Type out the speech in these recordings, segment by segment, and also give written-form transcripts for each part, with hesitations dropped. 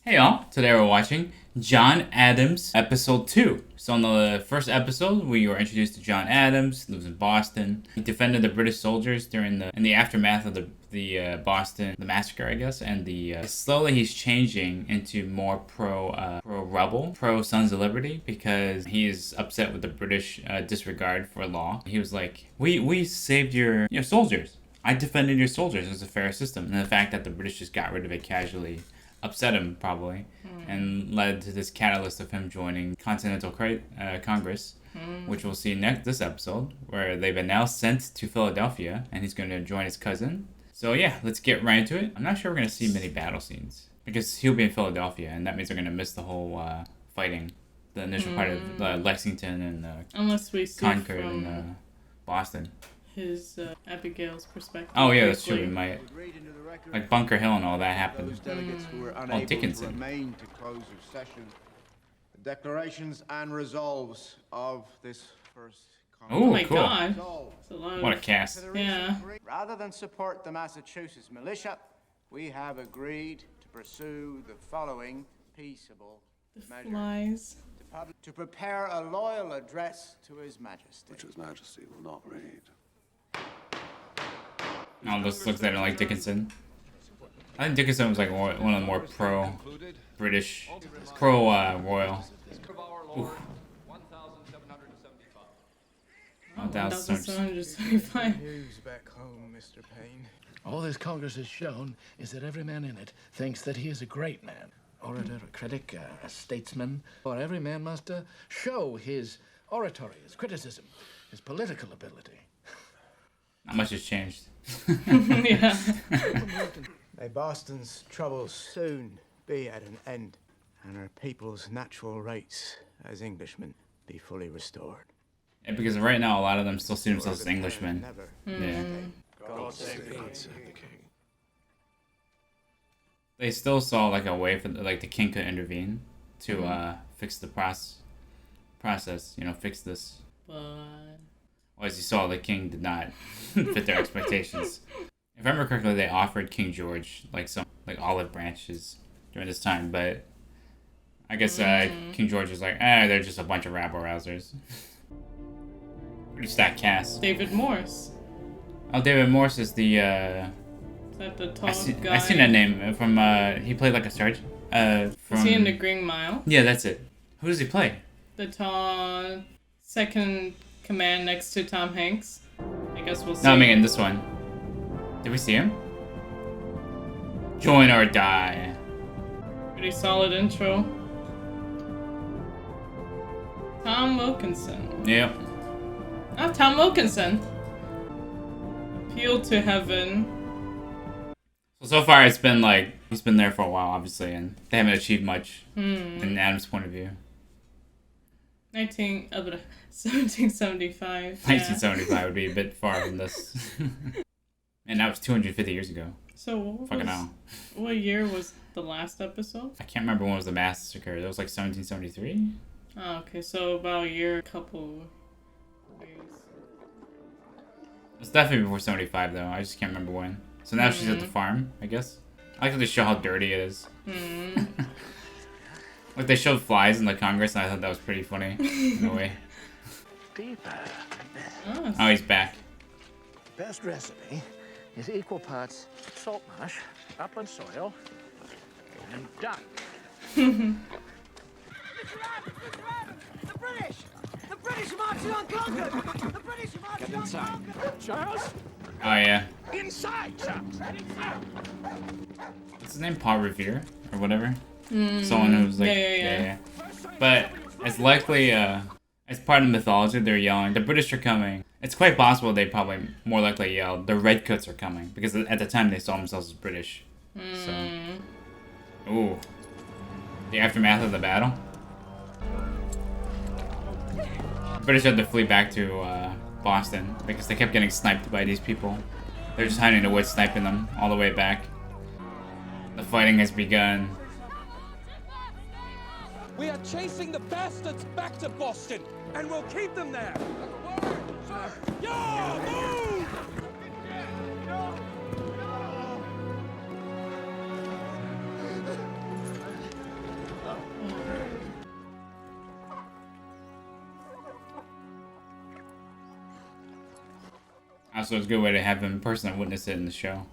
Hey all, today we're watching John Adams episode 2. So in the first episode, we were introduced to John Adams. He lives in Boston. He defended the British soldiers in the aftermath of the Boston massacre, I guess. And slowly he's changing into more pro rebel, pro Sons of Liberty, because he is upset with the British disregard for law. He was like, we saved your soldiers. I defended your soldiers. It was a fair system. And the fact that the British just got rid of it casually upset him probably, and led to this catalyst of him joining Continental Congress, which we'll see this episode, where they've been now sent to Philadelphia, and he's going to join his cousin. So yeah, let's get right into it. I'm not sure we're going to see many battle scenes, because he'll be in Philadelphia, and that means we're going to miss the whole fighting, the initial part of Lexington and unless we see Concord and Boston. His Abigail's perspective. Oh yeah, that's true. We might, like Bunker Hill and all that happened. Dickinson. Remain to close of session. The declarations and resolves of this first. Oh my cool. God! What a cast. Yeah. Rather than support the Massachusetts militia, we have agreed to pursue the following peaceable measures. Flies. To prepare a loyal address to His Majesty. Which His Majesty will not read. Oh, this looks like Dickinson. I think Dickinson was like one of the more pro-British, pro-royal. 1,775. News back home, Mr. Payne. All this Congress has shown is that every man in it thinks that he is a great man. Orator, a critic, a statesman. Or every man must show his oratory, his criticism, his political ability. Not much has changed. Yeah. May Boston's troubles soon be at an end, and our people's natural rights as Englishmen be fully restored. Yeah, because right now a lot of them still see themselves as Englishmen. Never. Yeah. God save the King. They still saw like a way for the king could intervene to fix the process. Fix this. But Well, as you saw, the king did not fit their expectations. If I remember correctly, they offered King George some olive branches during this time, but I guess King George was like, they're just a bunch of rabble-rousers. Pretty stacked cast. David Morse. Oh, David Morse is the, Is that the tall guy? I seen that name from, he played like a sergeant. Is he in the Green Mile? Yeah, that's it. Who does he play? The tall second command next to Tom Hanks. I guess we'll see. No, I mean in this one. Did we see him? Join or die. Pretty solid intro. Tom Wilkinson. Yep. Oh, Tom Wilkinson. Appeal to Heaven. So far it's been he's been there for a while, obviously, and they haven't achieved much in Adam's point of view. 1775. 1975 would be a bit far from this. And that was 250 years ago. So what year was the last episode? I can't remember when was the massacre. That was 1773? Oh, okay, so about a year, couple years. It's definitely before 75 though. I just can't remember when. So now she's at the farm, I guess. I like how they show how dirty it is. Like they showed flies in the Congress, and I thought that was pretty funny in a way. Deeper. Oh, he's back. Best recipe is equal parts salt mash, upland soil, and duck. The British! The British are marching on Concord! The British are marching on Concord! Charles? Oh yeah. Inside, sir. What's his name? Paul Revere or whatever. Someone who's Yeah. But it's likely as part of the mythology they're yelling, the British are coming. It's quite possible they probably more likely yelled, the Redcoats are coming, because at the time they saw themselves as British. So, ooh, the aftermath of the battle. The British had to flee back to Boston because they kept getting sniped by these people. They're just hiding in the woods, sniping them all the way back. The fighting has begun. We are chasing the bastards back to Boston, and we'll keep them there. Yeah, move! Also, it's a good way to have him in person and witness it in the show.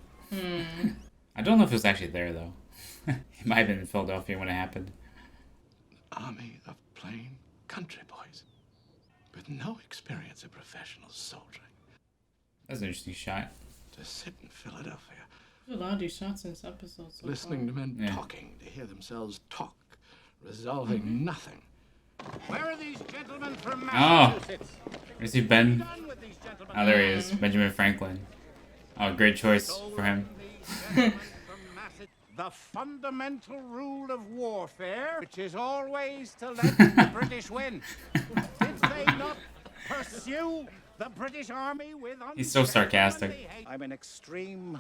I don't know if it was actually there, though. He might have been in Philadelphia when it happened. Army of plain country boys with no experience of professional soldiering. That's an interesting shot. To sit in Philadelphia, There's a lot of these shots in this episode. So listening to men talking, to hear themselves talk, resolving nothing. Where are these gentlemen from Oh! Massachusetts? Where's he, Ben? Oh, there he is. Benjamin Franklin. Oh, great choice for him. The fundamental rule of warfare, which is always to let the British win. Did they not pursue the British army with He's so sarcastic. I'm an extreme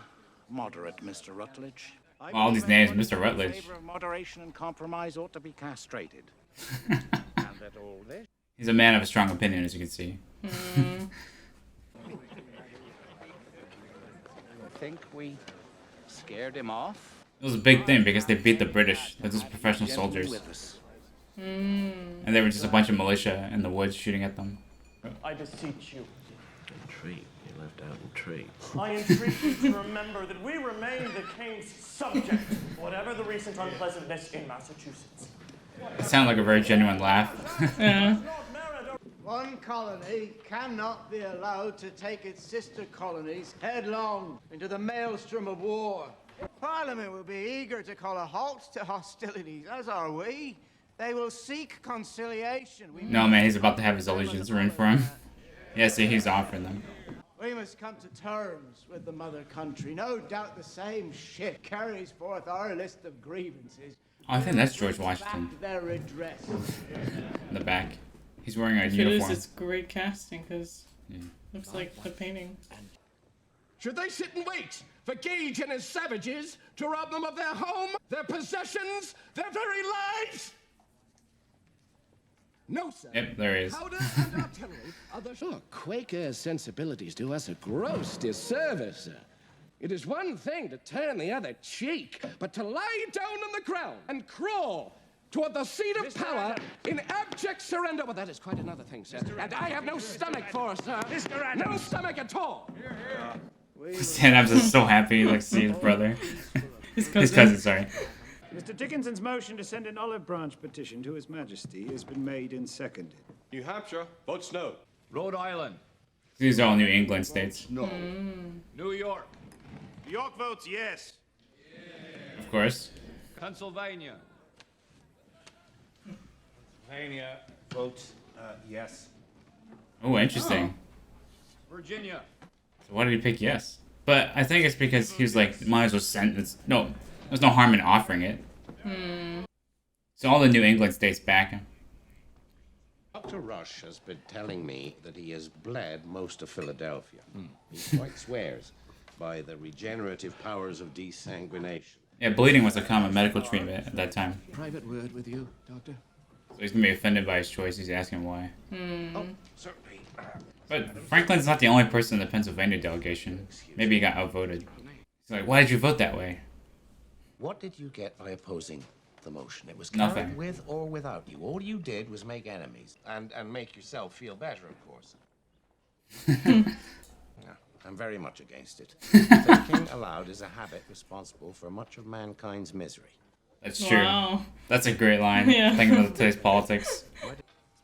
moderate, Mr. Rutledge. Well, all these names, Mr. Rutledge. In favor of moderation and compromise ought to be castrated. And that all this. He's a man of a strong opinion, as you can see. I think we scared him off. It was a big thing because they beat the British. They're just professional soldiers. And they were just a bunch of militia in the woods shooting at them. I beseech you. Entreat. You left out entreat. I entreat you to remember that we remain the king's subject, whatever the recent unpleasantness in Massachusetts. It sounded like a very genuine laugh. Yeah. One colony cannot be allowed to take its sister colonies headlong into the maelstrom of war. Parliament will be eager to call a halt to hostilities, as are we. They will seek conciliation. No, man, he's about to have his allegiance ruined for him. Yeah, see, he's offering them. We must come to terms with the mother country. No doubt the same ship carries forth our list of grievances. Oh, I think that's George Washington. Back their redress. In the back. He's wearing a If it uniform. is, it's great casting because looks like the painting. Should they sit and wait for Gage and his savages to rob them of their home, their possessions, their very lives? No, sir. Yep, there he is. Powder and artillery are the... Oh, Quaker sensibilities do us a gross disservice, sir. It is one thing to turn the other cheek, but to lie down on the ground and crawl toward the seat of power in abject surrender. Well, that is quite another thing, sir. And I have no stomach for, sir. No stomach at all. Stan Adams is so happy to see his brother. His cousin, sorry. Mr. Dickinson's motion to send an olive branch petition to His Majesty has been made and seconded. New Hampshire votes no. Rhode Island. These are all New England states. No. New York. New York votes yes. Of course. Pennsylvania. Pennsylvania votes yes. Oh, interesting. Virginia. So why did he pick yes? But I think it's because he was like, might as well send this. No, there's no harm in offering it. So all the New England states back him. Dr. Rush has been telling me that he has bled most of Philadelphia. He quite swears by the regenerative powers of desanguination. Yeah, bleeding was a common medical treatment at that time. Private word with you, Doctor. So he's gonna be offended by his choice. He's asking why. Oh, certainly. But Franklin's not the only person in the Pennsylvania delegation. Maybe he got outvoted. He's like, why did you vote that way? What did you get by opposing the motion? It was Nothing. carried with or without you. All you did was make enemies and make yourself feel better, of course. No, I'm very much against it. Thinking aloud is a habit responsible for much of mankind's misery. That's true. Wow. That's a great line. Yeah. Thinking about today's politics.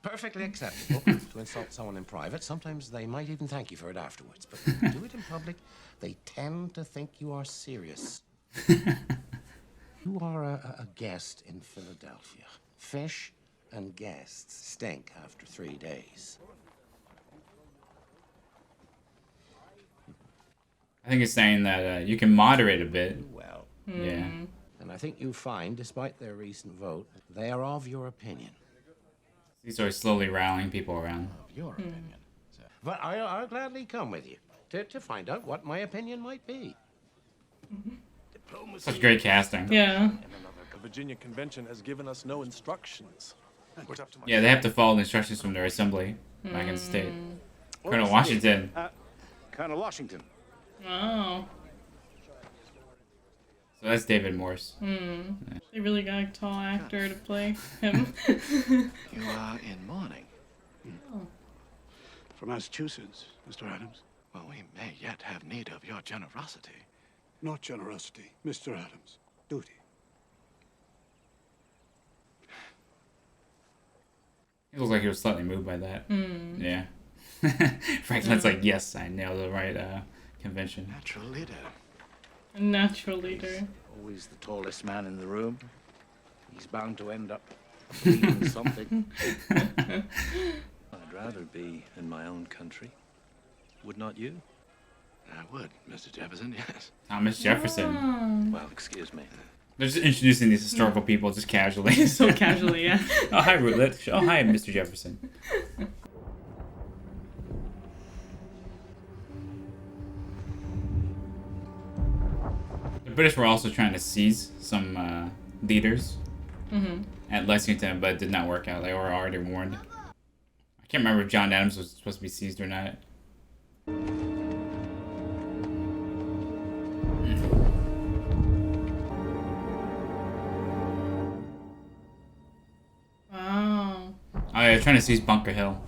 Perfectly acceptable to insult someone in private. Sometimes they might even thank you for it afterwards. But when you do it in public, they tend to think you are serious. You are a guest in Philadelphia. Fish and guests stink after 3 days. I think it's saying that you can moderate a bit. Well, Yeah. and I think you find, despite their recent vote, they are of your opinion. He's sort of slowly rallying people around. Of your opinion. But I'll gladly come with you to find out what my opinion might be. Such great casting. Yeah. The Virginia Convention has given us no instructions. Yeah, they have to follow the instructions from their assembly back in the state. Colonel Washington. Colonel Washington. Oh. So that's David Morse. They really got a tall actor to play him. You are in mourning. From Massachusetts, Mr. Adams. Well, we may yet have need of your generosity. Not generosity, Mr. Adams. Duty. He looked like he was slightly moved by that. Yeah. Franklin's like, yes, I nailed the right convention. Natural leader. A natural leader. Always the tallest man in the room. He's bound to end up leading something. I'd rather be in my own country. Would not you? I would, Mr. Jefferson, yes. Thomas Jefferson. Well, excuse me. They're just introducing these historical people just casually. So casually, yeah. Oh, hi, Rootlet. Oh, hi, Mr. Jefferson. The British were also trying to seize some leaders at Lexington, but it did not work out. They were already warned. I can't remember if John Adams was supposed to be seized or not. Wow. Oh, yeah, trying to seize Bunker Hill.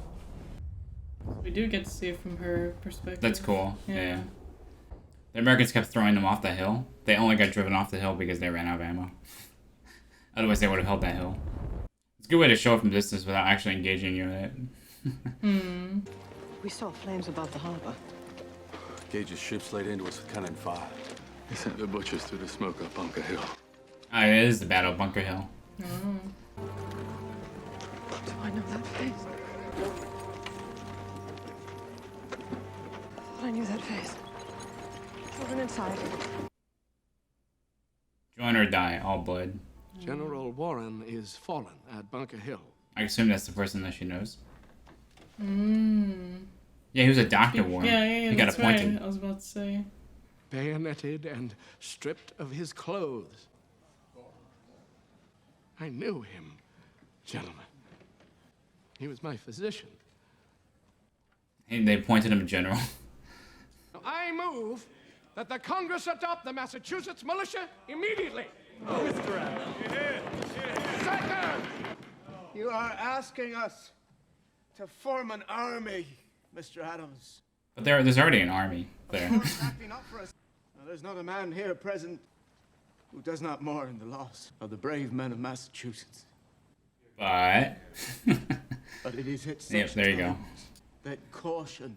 We do get to see it from her perspective. That's cool. Yeah. The Americans kept throwing them off the hill. They only got driven off the hill because they ran out of ammo. Otherwise, they would have held that hill. It's a good way to show it from distance without actually engaging you in it. We saw flames above the harbor. Gage's ship's laid into us with cannon fire. He sent the butchers through the smoke up Bunker Hill. Oh, it is the Battle of Bunker Hill. Do I know that face? I knew that face. Children inside. Join or die, all blood. General Warren is fallen at Bunker Hill. I assume that's the person that she knows. Yeah, he was a doctor, Warren. Yeah, he got that's appointed. right. I was about to say. Bayoneted and stripped of his clothes. I knew him, gentlemen. He was my physician. And they appointed him general. I move that the Congress adopt the Massachusetts militia immediately. Mr. Adams. Second! You are asking us to form an army, Mr. Adams. But there's already an army there. Acting up for us. Now, there's not a man here present who does not mourn the loss of the brave men of Massachusetts. But But it is at such yep, there you go. times that caution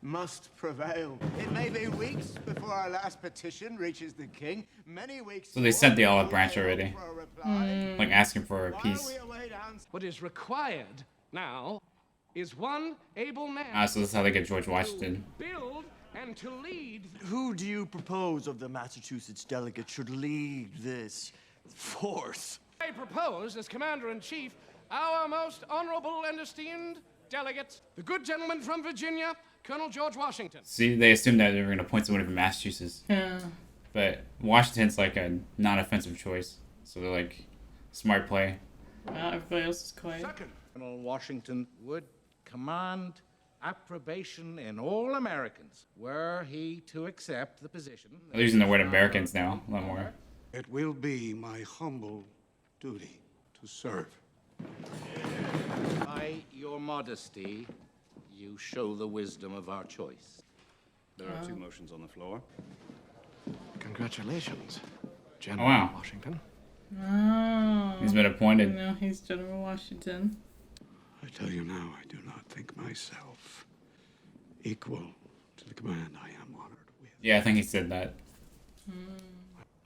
must prevail. It may be weeks before our last petition reaches the king. Many weeks. So they sent the olive branch already, for a reply. like asking for a While peace. we await answers, What is required now is one able man Ah, so that's how they get George Washington. to build and to lead. Who do you propose of the Massachusetts delegates should lead this force? I propose as commander-in-chief our most honorable and esteemed delegate, the good gentleman from Virginia, Colonel George Washington. See, they assumed that they were going to appoint someone from Massachusetts. Yeah. But Washington's like a non-offensive choice. So they're like, smart play. Wow, everybody else is quiet. Colonel Washington would command approbation in all Americans were he to accept the position. They're using the word Americans now, a lot more. It will be my humble duty to serve. By your modesty, you show the wisdom of our choice. There are two motions on the floor. Congratulations, General wow. Washington. Oh. He's been appointed. Now he's General Washington. I tell you now, I do not think myself equal to the command I am honored with. Yeah, I think he said that.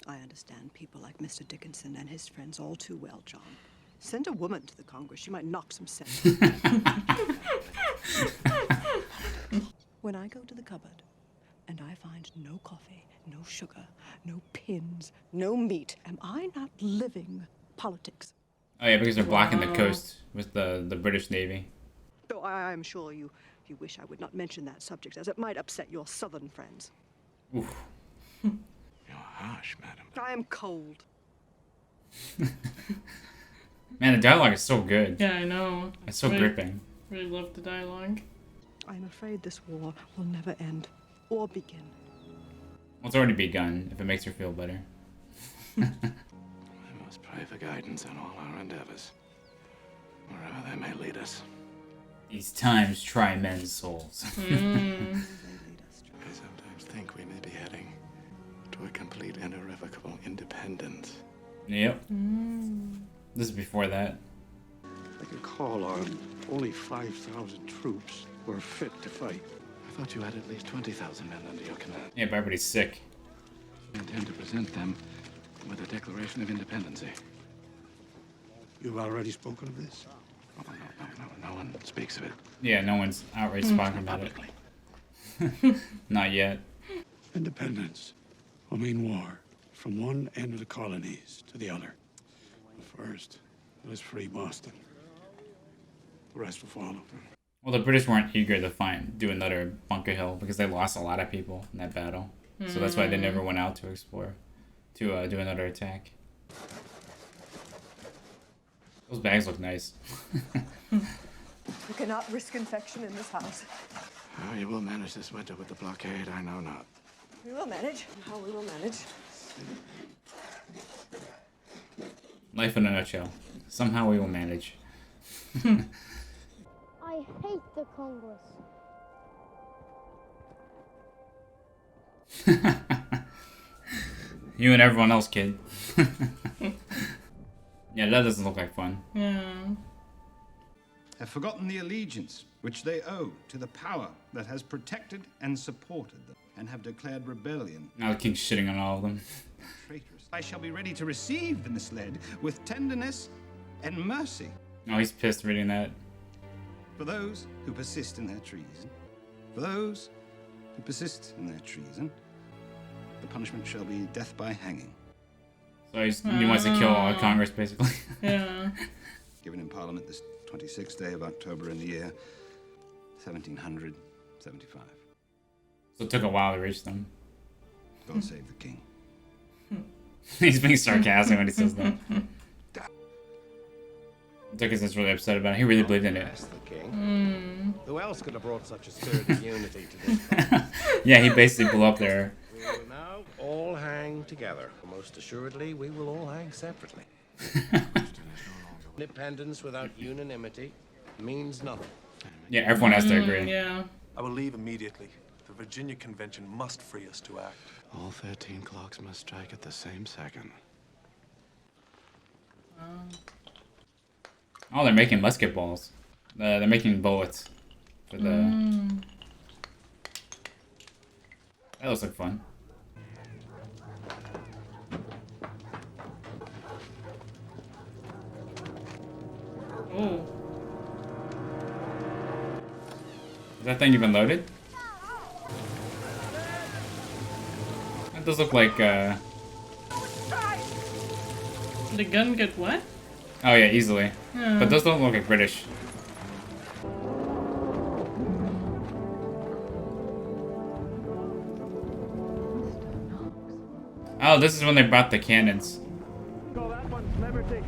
I understand people like Mr. Dickinson and his friends all too well, John. Send a woman to the Congress. She might knock some sense. When I go to the cupboard and I find no coffee, no sugar, no pins, no meat, am I not living politics? Oh yeah, because they're blocking the coast with the British Navy. Though I'm sure you wish I would not mention that subject, as it might upset your southern friends. Oof. You're harsh, madam. I am cold. Man, the dialogue is so good. Yeah, I know. It's so really, gripping. Really love the dialogue. I'm afraid this war will never end or begin. Well, it's already begun, if it makes her feel better. I must pray for guidance in all our endeavors, wherever they may lead us. These times try men's souls. think we may be heading to a complete and irrevocable independence. Yep. This is before that. I could call on only 5,000 troops who are fit to fight. I thought you had at least 20,000 men under your command. Yeah, but everybody's sick. I intend to present them with a declaration of independence. You've already spoken of this? Oh, no one speaks of it. Yeah, no one's outright spoken about it. Not yet. Independence will mean war from one end of the colonies to the other. First, let's free Boston. The rest will follow. Well, the British weren't eager to do another Bunker Hill because they lost a lot of people in that battle. So that's why they never went out to explore, to do another attack. Those bags look nice. You cannot risk infection in this house. How you will manage this winter with the blockade, I know not. We will manage. How we will manage. Life in a nutshell. Somehow we will manage. I hate the Congress. You and everyone else, kid. Yeah, that doesn't look like fun. Yeah. Have forgotten the allegiance which they owe to the power that has protected and supported them, and have declared rebellion. Now the king's shitting on all of them. Traitorous. I shall be ready to receive the misled with tenderness and mercy. Oh, he's pissed reading that. For those who persist in their treason, for those who persist in their treason, the punishment shall be death by hanging. So he wants to kill all of Congress, basically. Yeah. Given in Parliament this 26th day of October in the year 1775. So it took a while to reach them. God save the king. He's being sarcastic when he says that. Dickinson's really upset about it. He really believed in it. That's the king. Who else could have brought such a spirit of unity to this? Yeah, he basically blew up there. We will now all hang together. Most assuredly, we will all hang separately. Independence without unanimity means nothing. Yeah, everyone has to agree. Yeah. I will leave immediately. The Virginia Convention must free us to act. All 13 clocks must strike at the same second. Oh, they're making musket balls. They're making bullets for the. That looks like fun. Oh. Is that thing even loaded? That does look like. The gun get what? Oh yeah, easily. Yeah. But those don't look like British. Oh, this is when they brought the cannons. Call that one's Liberty.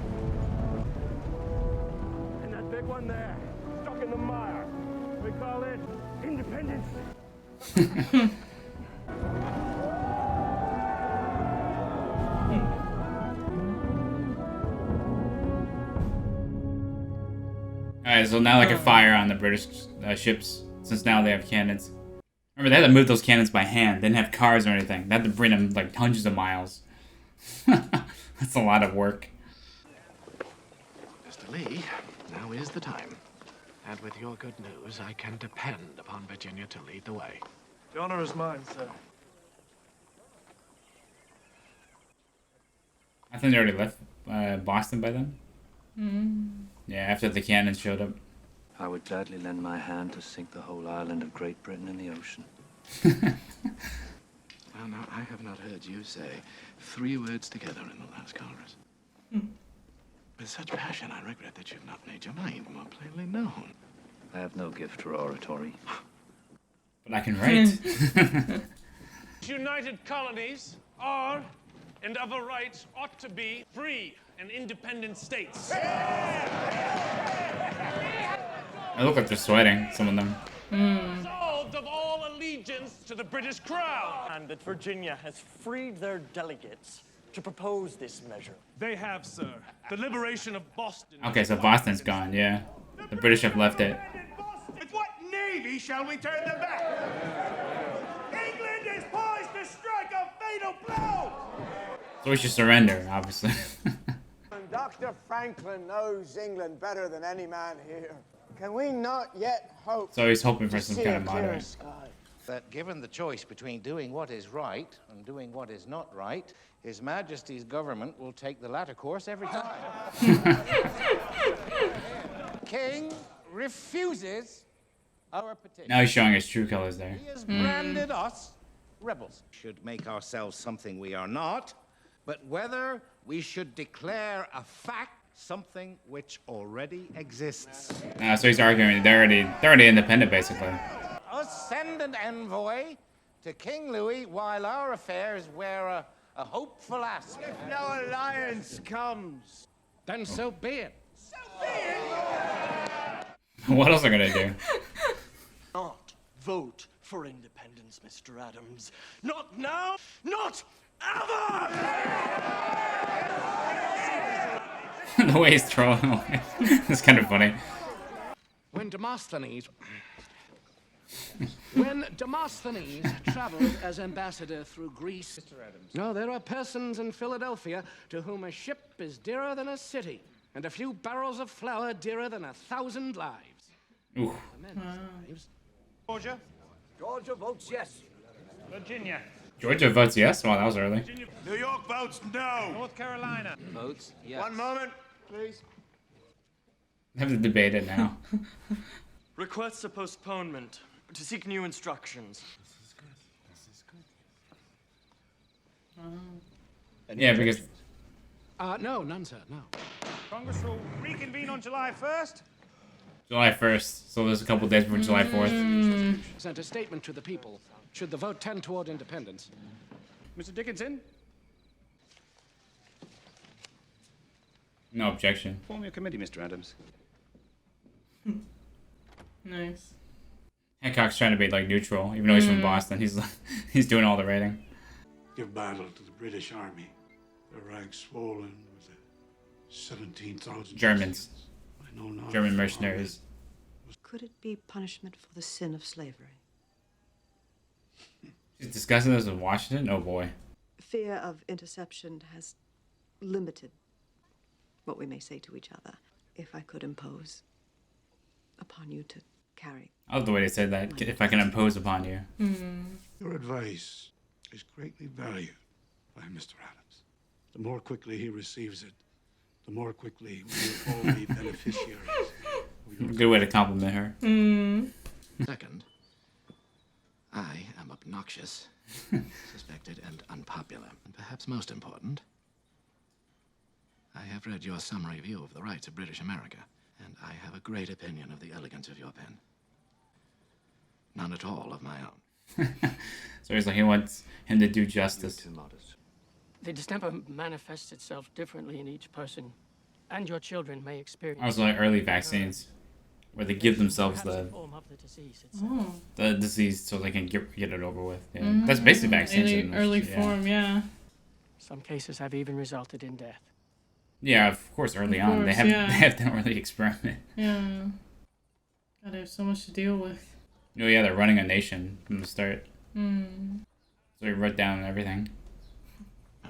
And that big one there, stuck in the mire. We call it Independence. Alright, so now like a fire on the British ships, since now they have cannons. Remember, they had to move those cannons by hand. They didn't have cars or anything. They had to bring them like hundreds of miles. That's a lot of work. Mr. Lee, now is the time. And with your good news, I can depend upon Virginia to lead the way. The honor is mine, sir. I think they already left Boston by then. Yeah, after the cannons showed up. I would gladly lend my hand to sink the whole island of Great Britain in the ocean. Well, now, I have not heard you say 3 words together in the last Congress. With such passion, I regret that you've not made your mind more plainly known. I have no gift for oratory. But I can write. United colonies are, and of a right ought to be, free and independent states. I look like they're sweating, some of them. Absolved of all allegiance to the British crown. And that Virginia has freed their delegates to propose this measure. They have, sir. The liberation of Boston. Okay, so Boston's gone, yeah. The British have left it. With what navy shall we turn them back? England is part So we should surrender, obviously. Dr. Franklin knows England better than any man here. Can we not yet hope? So he's hoping for to some see kind a of clearer moderate. sky? That given the choice between doing what is right and doing what is not right, His Majesty's government will take the latter course every time. King refuses our petition. Now he's showing his true colors there. He has branded us rebels. Should make ourselves something we are not, but whether we should declare a fact something which already exists. So he's arguing they're already independent, basically. Us send an envoy to King Louis while our affairs wear a hopeful aspect. If no alliance comes, Then so be it. What else are they gonna do? Not vote for independence, Mr. Adams. Not now, not ever! The way he's throwing away. It's kind of funny. When Demosthenes traveled as ambassador through Greece, no, there are persons in Philadelphia to whom a ship is dearer than a city, and a few barrels of flour dearer than 1,000 lives. Ooh. Georgia? Georgia votes yes. Virginia? Georgia votes yes. Wow, that was early. New York votes no. North Carolina? Votes yes. one moment, please. They have to debate it now. Requests a postponement to seek new instructions. Yeah, because No, none, sir, no. Congress will reconvene on July 1st. July 1st, so there's a couple days before July 4th. Sent a statement to the people. Should the vote tend toward independence? Mr. Dickinson, No objection. Form your committee, Mr. Adams. Nice. Hancock's trying to be like neutral, even though he's from Boston. He's doing all the writing. Give battle to the British Army. Their ranks swollen with 17,000 Germans. I know not German how mercenaries. Could it be punishment for the sin of slavery? She's discussing this with Washington? Oh boy. Fear of interception has limited what we may say to each other. If I could impose upon you to carry. I love the way they said that. If I can impose upon you. Your advice is greatly valued by Mr. Adams. The more quickly he receives it, the more quickly we will all be beneficiaries. Good way to compliment her. Second, I am obnoxious, suspected, and unpopular. And perhaps most important, I have read your summary view of the rights of British America, and I have a great opinion of the elegance of your pen. None at all of my own. So he's like, he wants him to do justice. Too modest. The distemper manifests itself differently in each person, and your children may experience. Also, like early vaccines, where they give themselves the disease so they can get it over with. Yeah. That's basically vaccines. In early form, yeah. Some cases have even resulted in death. Yeah, of course, early on. They have to really experiment. Yeah. God, they have so much to deal with. Oh yeah, they're running a nation from the start. Hmm. So he wrote down everything.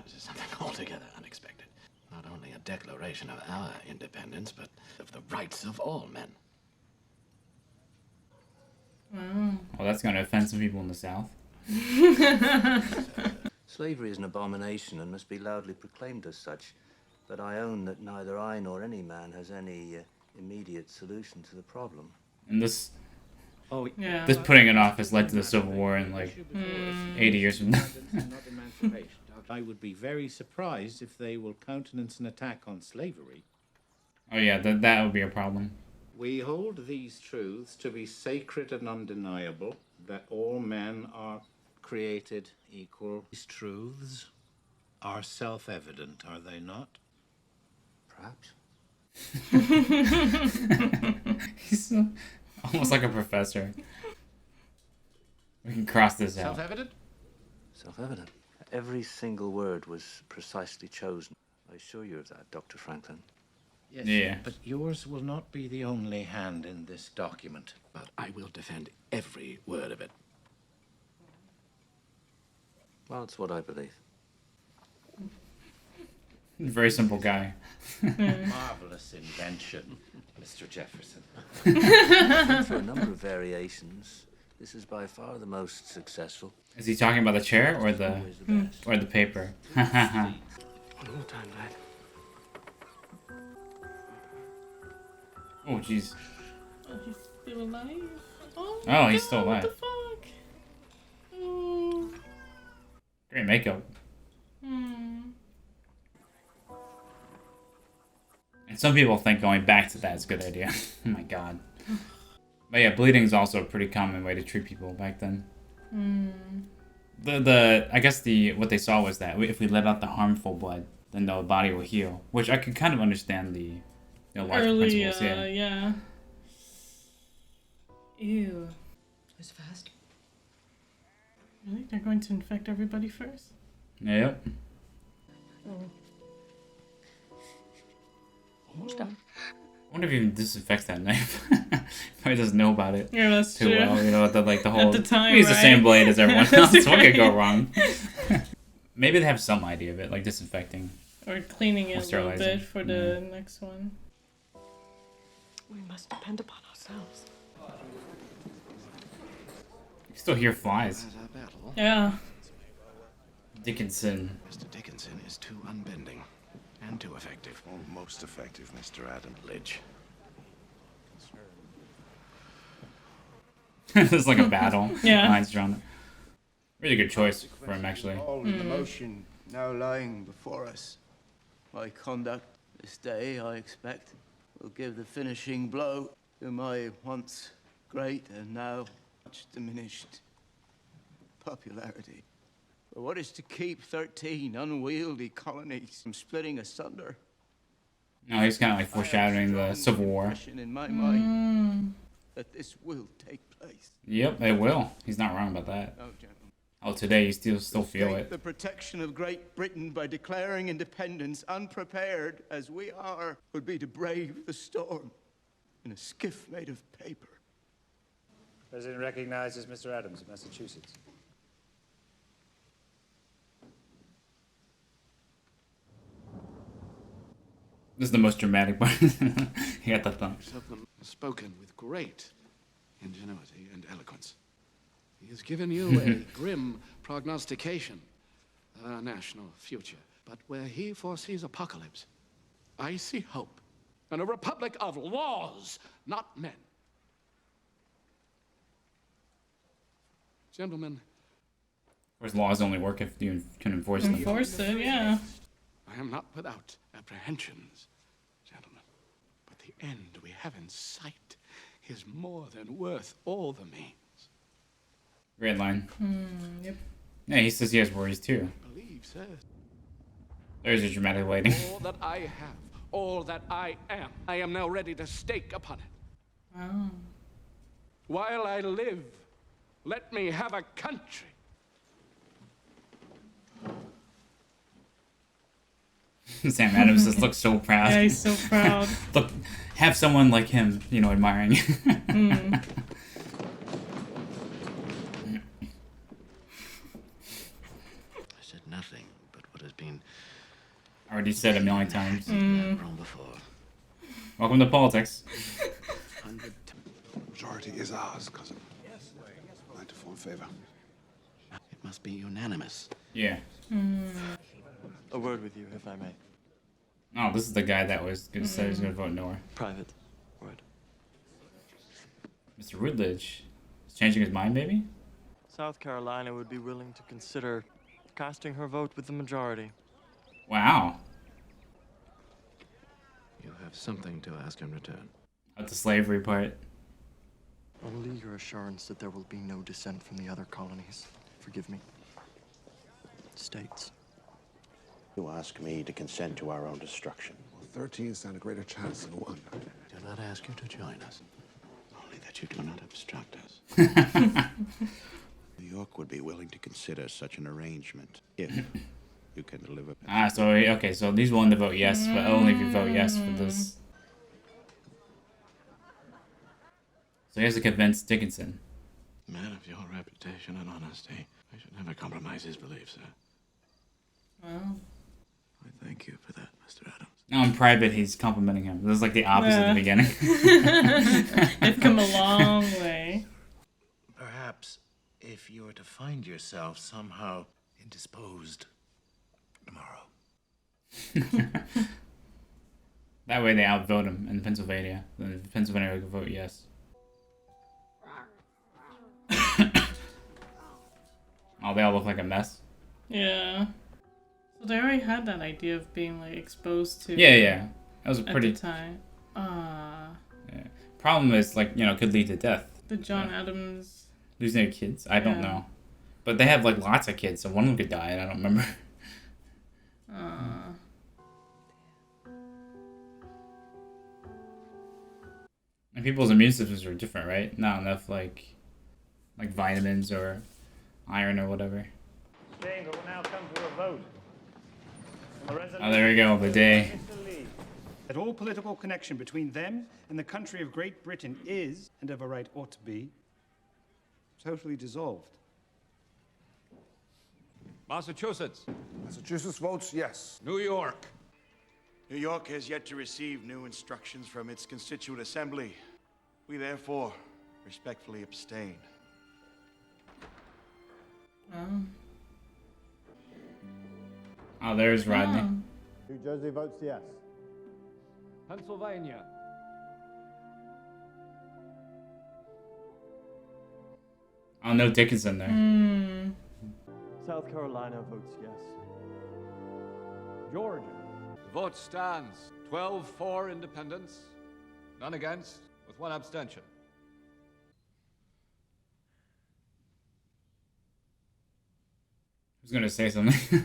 This is something altogether unexpected. Not only a declaration of our independence, but of the rights of all men. Wow. Well, that's going to offend some people in the South. Slavery is an abomination and must be loudly proclaimed as such, but I own that neither I nor any man has any immediate solution to the problem. And this Yeah. this putting it off has led to the Civil War in like 80 years from now. I would be very surprised if they will countenance an attack on slavery. Oh yeah, that would be a problem. We hold these truths to be sacred and undeniable, that all men are created equal. These truths are self-evident, are they not? Perhaps. He's almost like a professor. We can cross this out. Self-evident? Self-evident. Every single word was precisely chosen. I assure you of that, Dr. Franklin. Yes, Yeah. but yours will not be the only hand in this document. But I will defend every word of it. Well, it's what I believe. Very simple guy. Marvelous invention, Mr. Jefferson. For a number of variations, this is by far the most successful. Is he talking about the chair or the paper? One more time, lad. Oh, jeez. Oh, he's still alive? Oh, he's still alive. What the fuck? Oh. Great makeup. And some people think going back to that is a good idea. Oh my god. But yeah, bleeding is also a pretty common way to treat people back then. I guess what they saw was that if we let out the harmful blood, then the body will heal. Which I could kind of understand the large principles. Yeah. Ew. It's fast. Really? They're going to infect everybody first? Yep. Almost done. I wonder if he even disinfects that knife. Probably doesn't know about it. Yeah, that's too true. well. You know, the whole. At the time, we use the same blade as everyone else. That's What could go right. wrong? Maybe they have some idea of it, like disinfecting. Or cleaning it a little sterilizing. bit for the next one. We must depend upon ourselves. You can still hear flies. Yeah. Dickinson. Mr. Dickinson is too unbending and too effective. Oh, most effective, Mr. Adam. Lidge. It's like a battle. Yeah. Lines drawn. Really good choice for him, actually. All the motion now lying before us. My conduct this day, I expect, will give the finishing blow to my once great and now much diminished popularity. But what is to keep 13 unwieldy colonies from splitting asunder? No, he's kind of like foreshadowing the Civil War. Impression in my mind that this will take place. Yep, it will. He's not wrong about that. Oh, gentlemen. Oh, today you still feel Escape it. the protection of Great Britain by declaring independence, unprepared as we are, would be to brave the storm in a skiff made of paper. President recognizes Mr. Adams of Massachusetts. This is the most dramatic part. He got the thumb. Of them spoken with great ingenuity and eloquence. He has given you a grim prognostication of our national future. But where he foresees apocalypse, I see hope. And a republic of laws, not men. Gentlemen, Of course, laws only work if you can enforce them. Enforce it, yeah. I am not without apprehensions, gentlemen. But the end we have in sight is more than worth all the means. Great line. Yep. Yeah, he says he has worries too. Believe, sir. There's your dramatic lighting. All that I have, all that I am now ready to stake upon it. Wow. While I live, let me have a country. Sam Adams just looks so proud. Yeah, he's so proud. Look, have someone like him, admiring you. I said nothing but what has been Already said a million times. wrong before. Welcome to politics. Majority is ours, cousin. 9-4 in favor. It must be unanimous. Yeah. A word with you, if I may. Oh, this is the guy that was gonna say he was gonna vote no. Private word. Mr. Rutledge is changing his mind, maybe? South Carolina would be willing to consider casting her vote with the majority. Wow. You have something to ask in return. That's the slavery part. Only your assurance that there will be no dissent from the other colonies. Forgive me. States. You ask me to consent to our own destruction. Well, 13 stand a greater chance than 1. Do not ask you to join us. Only that you do not obstruct us. New York would be willing to consider such an arrangement if you can deliver. So he's willing to vote yes, but only if you vote yes for this. So he has to convince Dickinson. Man of your reputation and honesty, I should never compromise his beliefs, sir. Wow. I thank you for that, Mr. Adams. Now in private, he's complimenting him. This is like the opposite at the beginning. They've come a long way. Perhaps if you were to find yourself somehow indisposed tomorrow. That way they outvote him in Pennsylvania. Then Pennsylvania would vote yes. Oh, they all look like a mess. Yeah. So they already had that idea of being like exposed to. Yeah. That was a pretty. At the time. Yeah. Problem is, like, you know, could lead to death. The John Adams. Losing their kids? I don't know. But they have like lots of kids, so one of them could die, and I don't remember. And people's immune systems are different, right? Not enough like vitamins or iron or whatever. Chamber will now come to a vote. Oh, there we go, the day. That all political connection between them and the country of Great Britain is, and of a right ought to be, totally dissolved. Massachusetts. Massachusetts votes yes. New York. New York has yet to receive new instructions from its constituent assembly. We therefore respectfully abstain. Oh, there's Rodney. New Jersey votes yes. Pennsylvania. Oh, no Dickinson there. South Carolina votes yes. Georgia. The vote stands 12 for independence, none against, with one abstention. Who's gonna say something?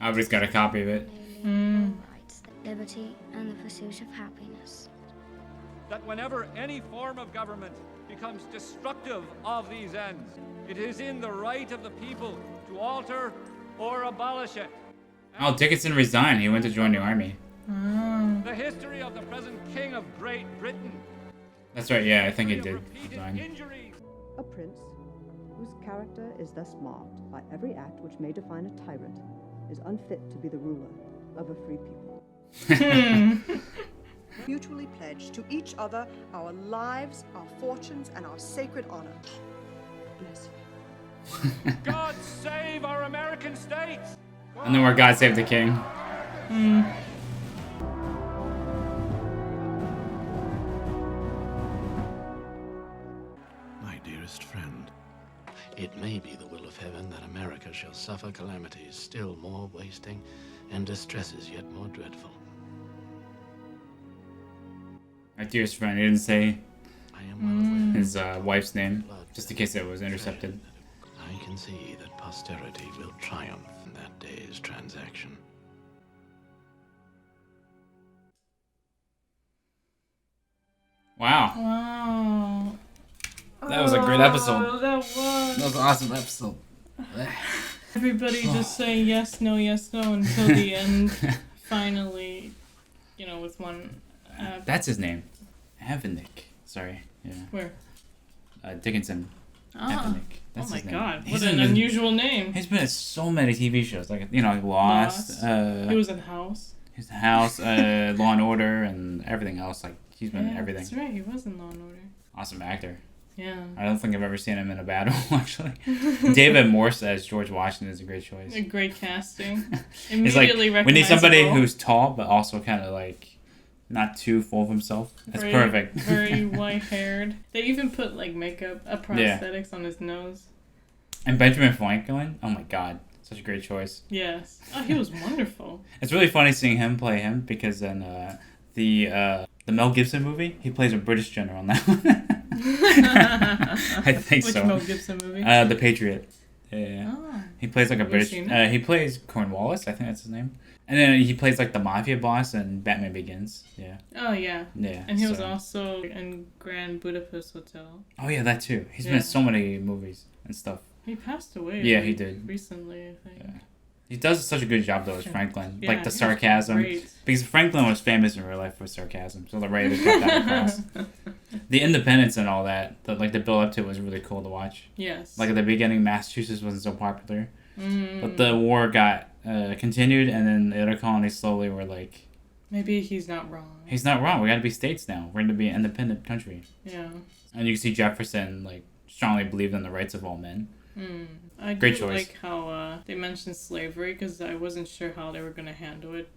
Everybody's got a copy of it. Rights, liberty, and the pursuit of happiness. That whenever any form of government becomes destructive of these ends, it is in the right of the people to alter or abolish it. Oh, Dickinson resigned. He went to join the army. The history of the present King of Great Britain. That's right, yeah, I think he did resign. A prince whose character is thus marked by every act which may define a tyrant is unfit to be the ruler of a free people. Mutually pledge to each other our lives, our fortunes, and our sacred honor. Bless you. God save our American states! And then where God Save the King. My dearest friend, it may be the will of heaven that America shall suffer calamities still more wasting and distresses yet more dreadful. My dearest friend, he didn't say I am well his wife's name, just in case it was intercepted. I can see that posterity will triumph in that day's transaction. Wow. Wow. That was a great episode. That was an awesome episode. Everybody just saying yes, no, until the end. Finally, you know, with one. That's his name. Avenick. Sorry. Yeah. Where? Dickinson. Avenick. That's oh my his name. God! What an unusual name. He's been in so many TV shows, like, you know, Lost. He was in House. He was in House, Law and Order, and everything else. Like, he's been in everything. That's right. He was in Law and Order. Awesome actor. Yeah. I don't think I've ever seen him in a bad role, actually. David Morse as George Washington is a great choice. A great casting. It's like, Immediately we need somebody recognizable. who's tall, but also kind of like not too full of himself. That's perfect. Very white-haired. They even put like makeup, prosthetics on his nose. And Benjamin Franklin, oh my God, such a great choice. Yes. Oh, he was wonderful. It's really funny seeing him play him because in the Mel Gibson movie, he plays a British general in that one. I think so. Which Mel Gibson movie? The Patriot. Yeah. Oh, he plays like a have you British. seen it? He plays Cornwallis, I think that's his name. And then he plays like the mafia boss in Batman Begins. Yeah. Oh yeah. Yeah. And he was also in Grand Budapest Hotel. Oh yeah, that too. He's been in so many movies and stuff. He passed away. Yeah, he did Recently, I think. Yeah. He does such a good job though as Franklin, Yeah, like the he was sarcasm, great. because Franklin was famous in real life for sarcasm, so the writers got that across. The independence and all that, like the build up to it was really cool to watch. Yes. Like at the beginning, Massachusetts wasn't so popular, Mm. but the war got continued, and then the other colonies slowly were like, maybe he's not wrong. he's not wrong. We got to be states now. We're going to be an independent country. Yeah. And you can see Jefferson like strongly believed in the rights of all men. I Great do choice. like how they mentioned slavery because I wasn't sure how they were going to handle it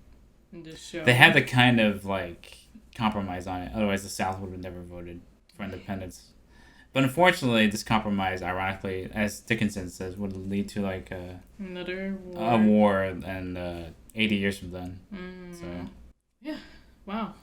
in this show. They had to kind of like compromise on it, otherwise the South would have never voted for independence. But unfortunately, this compromise, ironically, as Dickinson says, would lead to like another war. A war and 80 years from then. So yeah, wow,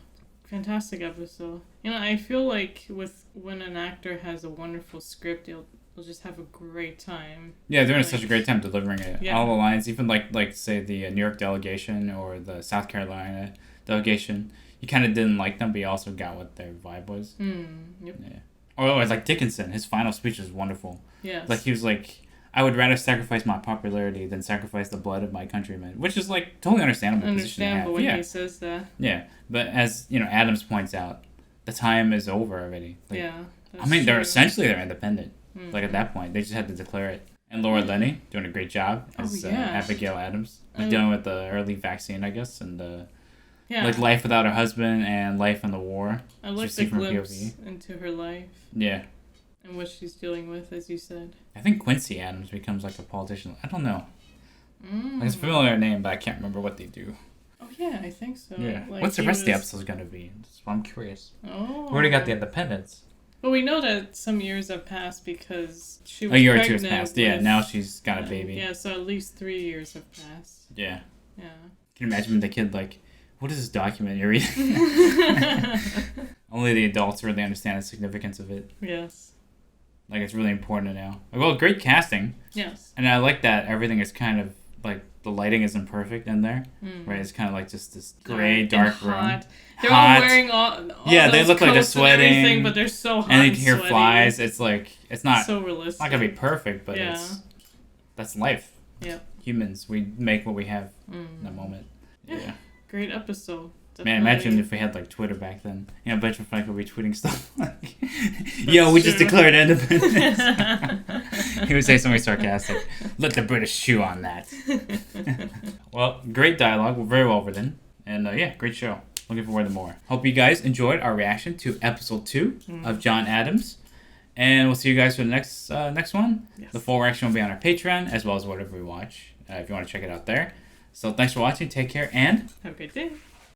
fantastic episode. You know, I feel like when an actor has a wonderful script, they'll just have a great time. yeah, they're having such a great time delivering it. Yeah. All the lines, even like say the New York delegation or the South Carolina delegation, you kind of didn't like them, but you also got what their vibe was. Yep. Yeah. Or otherwise, like Dickinson, his final speech was wonderful. Yes. Like he was like, I would rather sacrifice my popularity than sacrifice the blood of my countrymen, which is like totally understandable. Understandable when he says that. Yeah, but as you know, Adams points out, the time is over already. Like, Yeah, I mean, that's true. they're independent. Like at that point, they just had to declare it. And Laura Linney doing a great job as yeah. Abigail Adams, I- dealing with the early vaccine, I guess, and Yeah. like life without her husband and life in the war. I like Just the see from glimpse POV. into her life. Yeah. And what she's dealing with, as you said. I think Quincy Adams becomes like a politician. I don't know. Mm. Like, it's a familiar name, but I can't remember what they do. Oh yeah, I think so. Yeah. Like, What's the he rest of the was- episodes gonna be? That's what I'm curious. Oh. We already got the independence. Well, we know that some years have passed because she was A year or two pregnant has passed. Yeah, with- now she's got a baby. Yeah, so at least 3 years have passed. Yeah. Yeah. Can you imagine the kid like, what is this document you're reading? Only the adults really understand the significance of it. Yes. Like it's really important now. Well, great casting. Yes. And I like that everything is kind of like the lighting isn't perfect in there, right? It's kind of like just this gray, And dark room. hot. They're all wearing all yeah, they those look like they're coats and everything, sweating, but they're so hot and you and can hear sweaty. flies. It's like it's not So It's realistic. not gonna be perfect, but Yeah. that's life. Yep. Humans, we make what we have in Mm. that moment. Yeah. Yeah. Great episode. Man, imagine Definitely. if we had like Twitter back then. You know, Benjamin Franklin would be tweeting stuff like, "Yo, we just true. declared independence." He would say something sarcastic. Let the British chew on that. Well, great dialogue. We're very well written, and yeah, great show. Looking forward to more. Hope you guys enjoyed our reaction to episode 2 of John Adams, and we'll see you guys for the next one. Yes. The full reaction will be on our Patreon as well as whatever we watch. If you want to check it out there. So thanks for watching. Take care and Have a great day.